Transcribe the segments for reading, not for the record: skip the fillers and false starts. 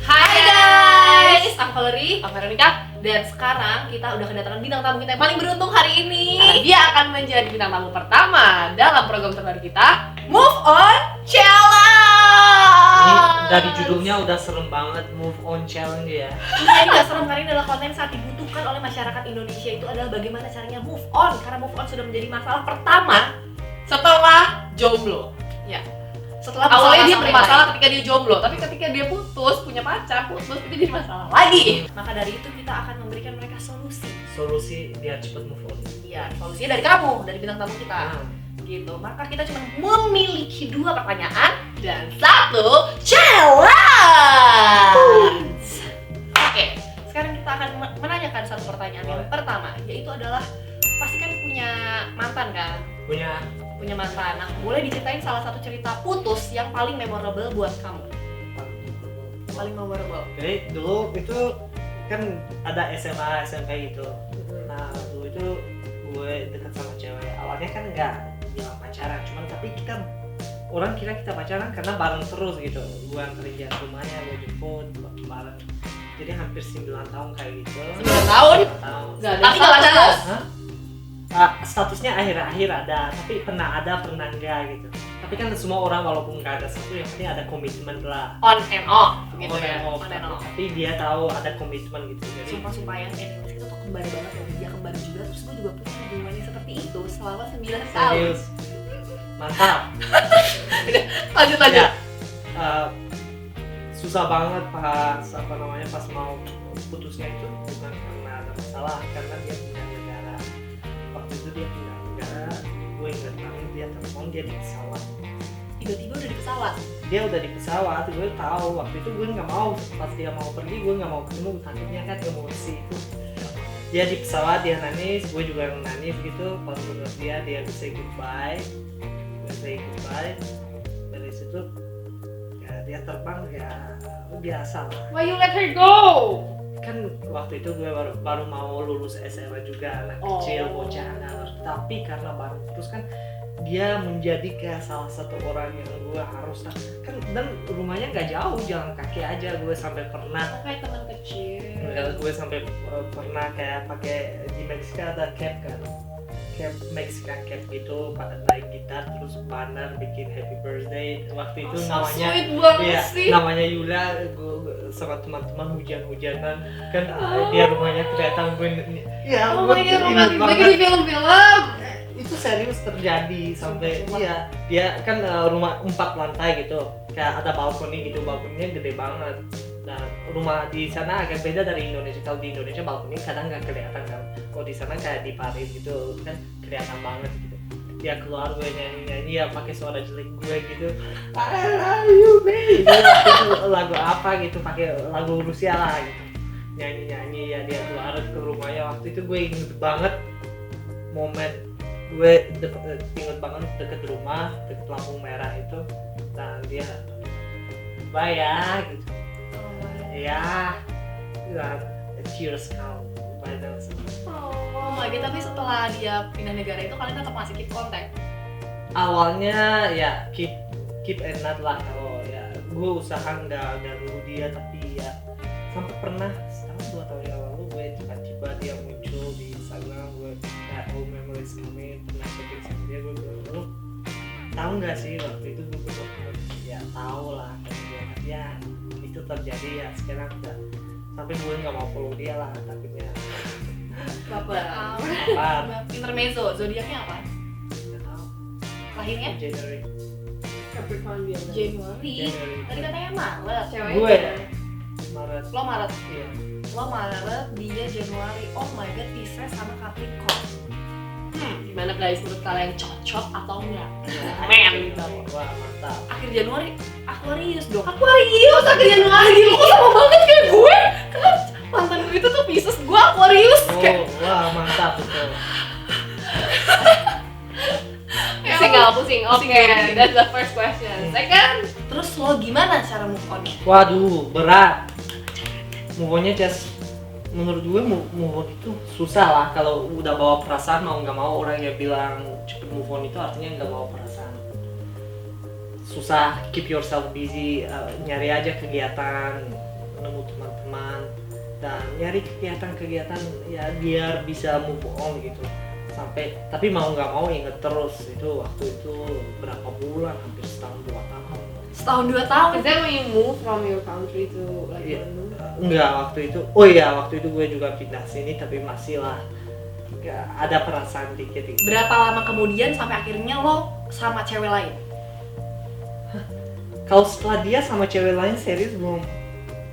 Hai guys, I'm Valerie, I'm Veronica. Dan sekarang kita udah kedatangan bintang tamu kita yang paling beruntung hari ini. Karena dia akan menjadi bintang tamu pertama dalam program terbaru kita, Move On Challenge. Ini dari judulnya udah serem banget, Move On Challenge ya. Ini gak serem, karena ini adalah konten saat dibutuhkan oleh masyarakat Indonesia. Itu adalah bagaimana caranya move on. Karena move on sudah menjadi masalah pertama setelah jomblo. Ya. Setelah awalnya dia bermasalah ketika dia jomblo, tapi ketika dia punya pacar, itu jadi masalah lagi. Maka dari itu kita akan memberikan mereka solusi biar cepet move on. Iya, solusinya dari kamu, dari bintang tamu kita. Gitu. Maka kita cuma memiliki 2 pertanyaan dan 1 challenge. Oke, sekarang kita akan menanyakan 1 pertanyaan. Yang pertama, yaitu adalah pasti kan punya mantan kan? Punya mantan. Nah, boleh diceritain salah satu cerita putus yang paling memorable buat kamu? Paling memorable. Jadi dulu itu kan ada SMA, SMP gitu. Nah dulu itu gue dekat sama cewek. Awalnya kan nggak bilang pacaran, cuman tapi orang kira kita pacaran karena bareng terus gitu. Gue anterin dia ke rumahnya, gue jemput bareng. Jadi hampir 9 tahun kayak gitu. 9 tahun? Gak ada. Tapi nggak pacaran? Statusnya akhir-akhir ada, tapi pernah ada, pernah enggak gitu. Tapi kan semua orang walaupun nggak ada satu, yang penting ada komitmen lah. On and off gitu On ya. and off. On and off. Tapi dia tahu ada komitmen gitu. Jadi Sumpah yang anyways kita tuh kembar banget ya. Dia kembar juga, terus gue juga punya hubungan yang seperti itu selama 9 tahun. serius. Mantap. Lanjut. Ya, susah banget pas mau putusnya itu bukan karena ada masalah, karena dia pindah negara. Waktu itu dia pindah negara, gue ingat banget dia telepon, dia di pesawat. Tiba-tiba udah di pesawat. Dia udah di pesawat, gue tahu waktu itu gue nggak mau, pas dia mau pergi gue nggak mau ketemu, takutnya kan emosi itu. Dia di pesawat, dia nangis, gue juga nangis gitu. Pas menurut dia say goodbye, dari situ ya dia terbang ya biasa lah. Why you let her go? Kan waktu itu gue baru mau lulus SMA juga, anak kecil, bocah nggak ngerti. Tapi karena baru terus kan dia menjadi kayak salah satu orang yang gue harus kan, dan rumahnya nggak jauh, jalan kaki aja. Gue sampai pernah Kayak teman kecil. gue sampai pernah kayak pakai di Meksika ada cap kan, cap Mexican cap gitu, pada naik gitar terus banner bikin happy birthday. Waktu itu namanya sweet banget ya, sih. namanya Yula. Gue sama teman-teman hujan-hujanan kan, dia rumahnya kelihatan gue ya. Oh my god, romantis banget di film-film. Itu serius terjadi sampai dia kan rumah 4 lantai gitu, kayak ada balkoni gitu, balkoninya gede banget. Nah rumah di sana agak beda dari Indonesia. Kalau di Indonesia balkoni kadang nggak kelihatan kan, kalau di sana kayak di Paris gitu kan kelihatan banget gitu. Dia keluar, gue nyanyi ya pakai suara jelek gue gitu, I love you baby. Itu lagu apa gitu, pakai lagu Rusia lah gitu, nyanyi ya. Dia keluar ke rumahnya. Waktu itu gue inget banget momen gue inget banget deket rumah, deket lampu merah itu, dan dia bye ya gitu. Ya cheers count by the Oh my god, tapi setelah dia pindah negara itu kalian tetap masih keep kontak? awalnya ya keep and not lah. Kalau ya gue usaha nggak dulu dia, tapi ya sampai pernah setahun 2 tahun yang lalu gue tiba-tiba dia muncul di Instagram gue, kayak old memories kami pernah chatting sama dia. Gue bilang, lu tahu nggak sih waktu itu gue bilang, ya tahu lah kan dia. Ya itu terjadi ya, sekarang udah sampai gue nggak mau follow dia lah takutnya. Baper. Intermezzo, zodiaknya apa? Nggak tahu. Lahirnya? January. Januari. Tadi katanya Maret. Gue Maret. Lo Maret. Iya. Lo Maret, dia Januari. Oh my god, Pisces sama Capricorn. Gimana guys, menurut kalian cocok atau enggak? Men. Wah mantap. Akhir Januari, Aquarius dong. Aquarius akhir Januari. Lo kok sama banget kayak gue? Kenapa mantan gue itu tuh Pisces, gue Aquarius. Wah mantap betul. Pusing. Oke, that's the first question. Second, terus lo gimana cara move on? Waduh berat. Move on-nya just menurut gue move on itu susah lah. Kalau udah bawa perasaan, mau nggak mau orang yang bilang cepet move on itu artinya nggak bawa perasaan. Susah, keep yourself busy, nyari aja kegiatan ketemu teman-teman dan nyari kegiatan-kegiatan ya biar bisa move on gitu. Sampai tapi mau nggak mau inget terus itu waktu itu berapa bulan, hampir setahun 2 tahun. Setahun 2 tahun. Is that when you move from your country to like Iya. London? Enggak, waktu itu oh iya waktu itu gue juga pindah sini tapi masih lah nggak ada perasaan dikit gitu. Berapa lama kemudian sampai akhirnya lo sama cewek lain? Kalau setelah dia sama cewek lain serius belum.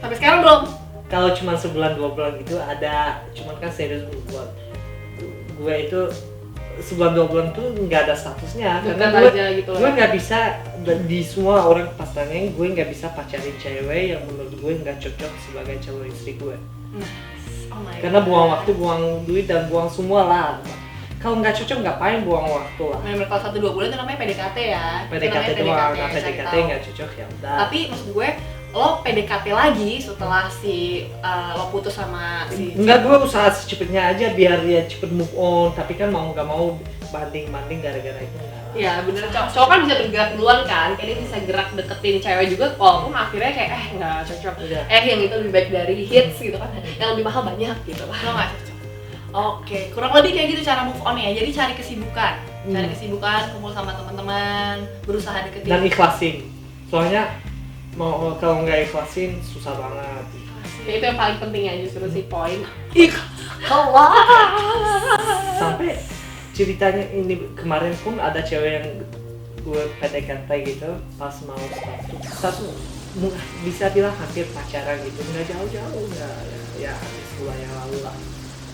Sampai sekarang belum? Kalau cuma sebulan 2 bulan gitu ada, cuman kan serius buat gue itu sebulan 2 bulan tuh nggak ada statusnya karena Dekat aja gitu gue lah. nggak bisa di semua orang pas tanyain gue nggak bisa pacarin cewek yang menurut gue nggak cocok sebagai calon istri gue Oh my karena God. buang waktu, buang duit dan buang semua lah. Kalau nggak cocok ngapain buang waktu lah. Memang kalau 1-2 bulan itu namanya PDKT ya. Itu PDKT namanya doang, nah cari PDKT tahu. nggak cocok ya udah. Tapi maksud gue lo PDKT lagi setelah si lo putus sama si Enggak, gue usaha secepatnya aja biar dia cepet move on. Tapi kan mau nggak mau banding gara-gara itu enggak. Ya bener, cowok kan bisa bergerak duluan kan, kayak dia bisa gerak deketin cewek juga walaupun akhirnya kayak nggak cocok. Udah. Yang itu lebih baik dari hits gitu kan, yang lebih mahal banyak gitu lo nggak cocok. Oke, kurang lebih kayak gitu cara move on ya. Jadi cari kesibukan, cari kesibukan, kumpul sama teman-teman, berusaha deketin. Dan ikhlasin. Soalnya mau kalau nggak ikhlasin susah banget. Ya, itu yang paling penting ya justru si poin. Sampai ceritanya ini kemarin pun ada cewek yang gue PDKT gitu pas mau satu bisa bilang hampir pacaran gitu, nggak jauh-jauh nggak ya sebulan yang lalu lah,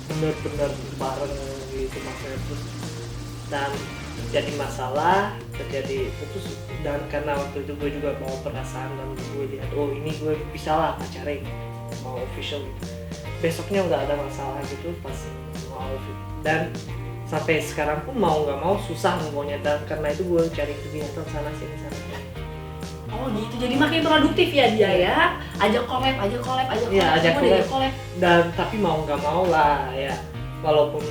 bener-bener bareng gitu maksudnya terus dan jadi masalah terjadi putus dan karena waktu itu gue juga mau perasaan dan gue lihat oh ini gue bisa lah pacaran mau official gitu, besoknya udah ada masalah gitu pas mau dan sampai sekarang pun mau nggak mau susah ngomongnya dan karena itu gue cari kegiatan sana sini sana. Oh gitu, jadi makin produktif ya dia ya. Ajak collab, Iya, ajak semua dia collab. collab. Dan tapi mau nggak mau lah ya walaupun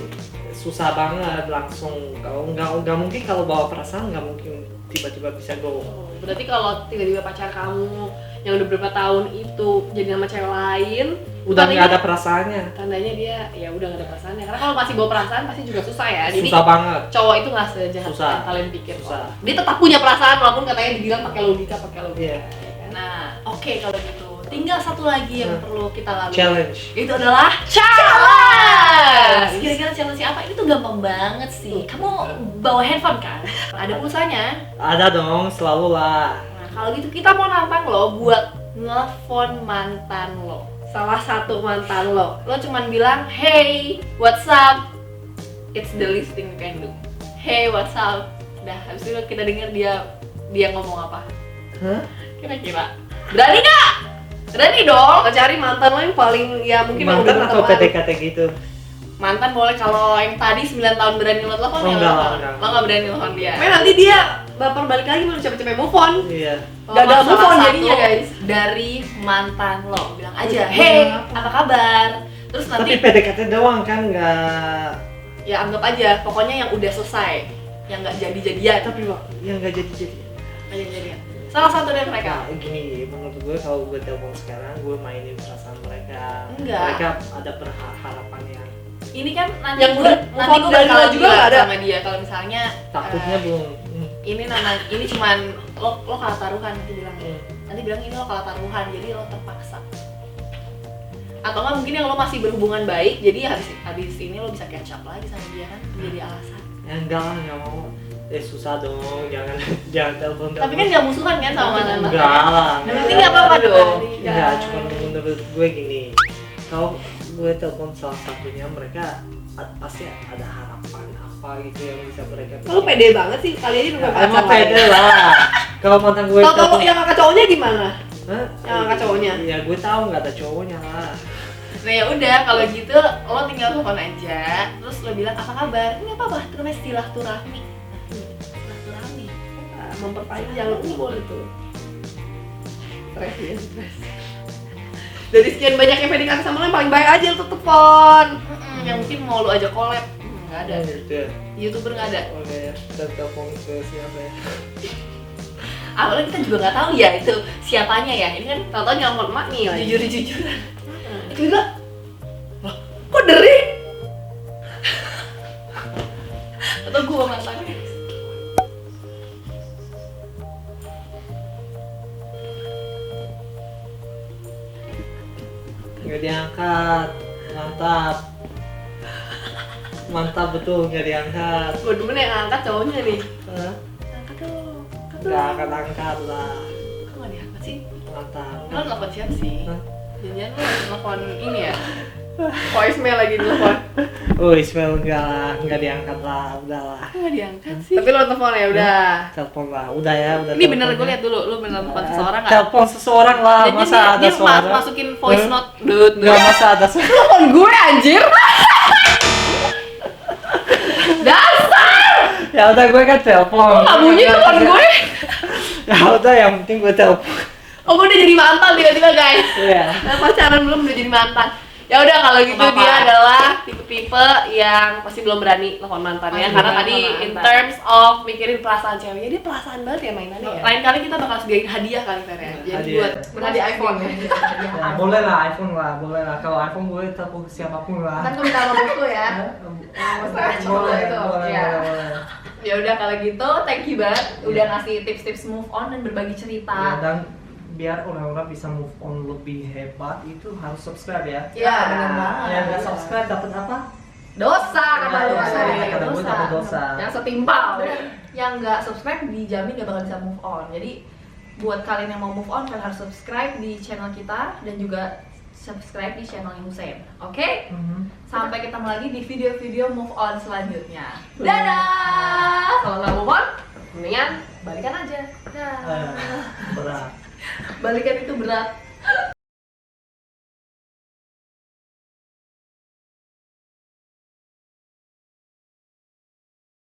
susah banget langsung kalau nggak mungkin kalau bawa perasaan nggak mungkin tiba-tiba bisa go. Berarti kalau tiba-tiba pacar kamu yang udah berapa tahun itu jadi sama cewek lain, Udah tandanya- nggak ada perasaannya, tandanya dia ya udah gak ada perasaannya. Karena kalau masih bawa perasaan pasti juga susah ya. Jadi susah banget. cowok itu nggak sejahat Susah. yang kalian pikir. Susah. Dia tetap punya perasaan walaupun katanya dibilang pakai logika. Iya. ya kan? Nah, oke kalau gitu. Tinggal satu lagi yang perlu kita lalui. Challenge. Itu adalah challenge. Kira-kira challenge apa? Ini tuh gampang banget sih. Kamu bawa handphone kan? Ada pulsanya. Ada dong, selalu lah. Nah, kalau gitu kita mau nantang lo buat nelfon mantan lo. Salah satu mantan lo. Lo cuman bilang, "Hey, what's up?" It's the least thing you can do. Hey, what's up? Dah, habis itu kita denger dia ngomong apa. Hah? Kira-kira. Berani nggak? Berani dong. Lo cari mantan lo yang paling ya mungkin yang Mantan udah atau berteman. PDKT gitu? Mantan boleh, kalau yang tadi 9 tahun berani lo telepon Oh, ya enggak lo lah, telepon. enggak. Lo nggak berani telepon dia. Tapi nanti dia baper balik lagi baru cepet-cepet move on. Iya. Gak ada Salah move on satu jadinya guys. Dari mantan lo bilang aja, Iya, "Hey, iya. apa kabar?" Terus Tapi nanti PDKT doang kan nggak. ya anggap aja pokoknya yang udah selesai, yang nggak jadi-jadian. Tapi Wak, yang nggak jadi. Nggak jadi-jadian. Salah satu dari mereka. Nah, gini, menurut gue kalau gue telepon sekarang, gue mainin perasaan mereka. Enggak. Mereka ada berharapan yang Ini kan nanti Yang gue udah nanti move on gue dari bakal lo juga bilang nggak ada? sama dia kalau misalnya takutnya belum. ini cuman lo kalah taruhan, nanti bilang Hmm. nanti bilang ini lo kalah taruhan jadi lo terpaksa, atau nggak mungkin yang lo masih berhubungan baik jadi habis ini lo bisa catch up lagi sama dia kan jadi alasan. Ya enggak lah, nggak mau. Susah dong, jangan telepon. Tapi kan nggak musuhan kan sama mantan enggak lah. Yang penting nggak apa-apa dong. Enggak, cuma menurut gue gini. Kalau gue telepon salah satunya, mereka pasti ada harapan apa gitu yang bisa mereka. Lo pede banget sih, kali aja udah Emang pede lah. Kalau mantan gue Tau yang angkat cowoknya gimana? Hah? Yang angkat cowoknya? Ya gue tahu nggak ada cowoknya lah. Nah ya udah kalau gitu lo tinggal telepon aja, terus lo bilang apa kabar? Ini apa namanya silaturahmi. Silaturahmi. Memperpanjang umur itu. Stres ya, stres. Dari sekian banyak yang PDKT sama lo yang paling baik aja lo tuh telepon. Yang mungkin mau lo ajak collab, nggak ada. Gitu ya. YouTuber nggak ada. Oke, dan telepon ke siapa ya? awalnya kita juga nggak tahu ya itu siapanya ya. Ini kan Tahu-tahu nyelpon emak nih lagi. jujur-jujuran. Juga. Loh, kok dering? Atau gua mantannya. Nggak diangkat. Mantap betul, nggak diangkat. Gua demen yang angkat cowoknya nih. Hah? Angkat dong. Nggak akan angkat lah. Kok nggak diangkat sih? Mantap. Lo telepon siapa sih? Hah? Jangan lo telepon ini ya? Voicemail lagi telepon. Oh, Ismail nggak diangkat lah, udahlah. Kok nggak diangkat sih? Tapi lo telepon ya udah. Telepon lah, udah ya, udah. Ini bener telepon gue ya. lihat dulu, lo bener telepon seseorang nggak? Telepon seseorang lah, Jadi masa ada dia suara? masukin voice Hah? note, dut, Nggak, masa ada suara? Telepon gue anjir. Dasar. Ya udah, gue kan telepon. Nggak bunyi telepon gue. Ya udah, yang penting gue telepon. Oh, gue udah jadi mantan tiba-tiba guys. Iya. Nah, pacaran belum udah jadi mantan. Ya udah kalau gitu Apa-apa. dia adalah tipe-tipe yang pasti belum berani telepon mantannya Pasti karena belum tadi telepon in mantan. terms of mikirin perasaan ceweknya dia perasaan banget ya mainannya ya. Lain kali kita bakal sediain hadiah kali Fer ya. Jadi Hadiah. buat Hadiah iPhone ya. Ya, boleh lah iPhone lah, boleh lah. Kalau iPhone gue telepon ke siapapun lah. Kan gue minta nomor bosku ya. Boleh, itu. boleh, Ya. boleh. Ya udah kalau gitu thank you banget udah ngasih tips-tips move on dan berbagi cerita. Ya, dan biar orang-orang bisa move on lebih hebat itu harus subscribe ya. Iya, benar banget. Yang nggak subscribe dapat apa? Dosa kata lu Ya, sorry, ya, kata gue dapat dosa. Yang setimpal. Yang nggak subscribe dijamin gak bakal bisa move on. Jadi buat kalian yang mau move on kalian harus subscribe di channel kita dan juga subscribe di channel Hussein. Oke? Sampai ketemu lagi di video-video move on selanjutnya. Dadah. Kalau nggak move on, mendingan balikan aja. Dah. Berat. Balikan itu berat.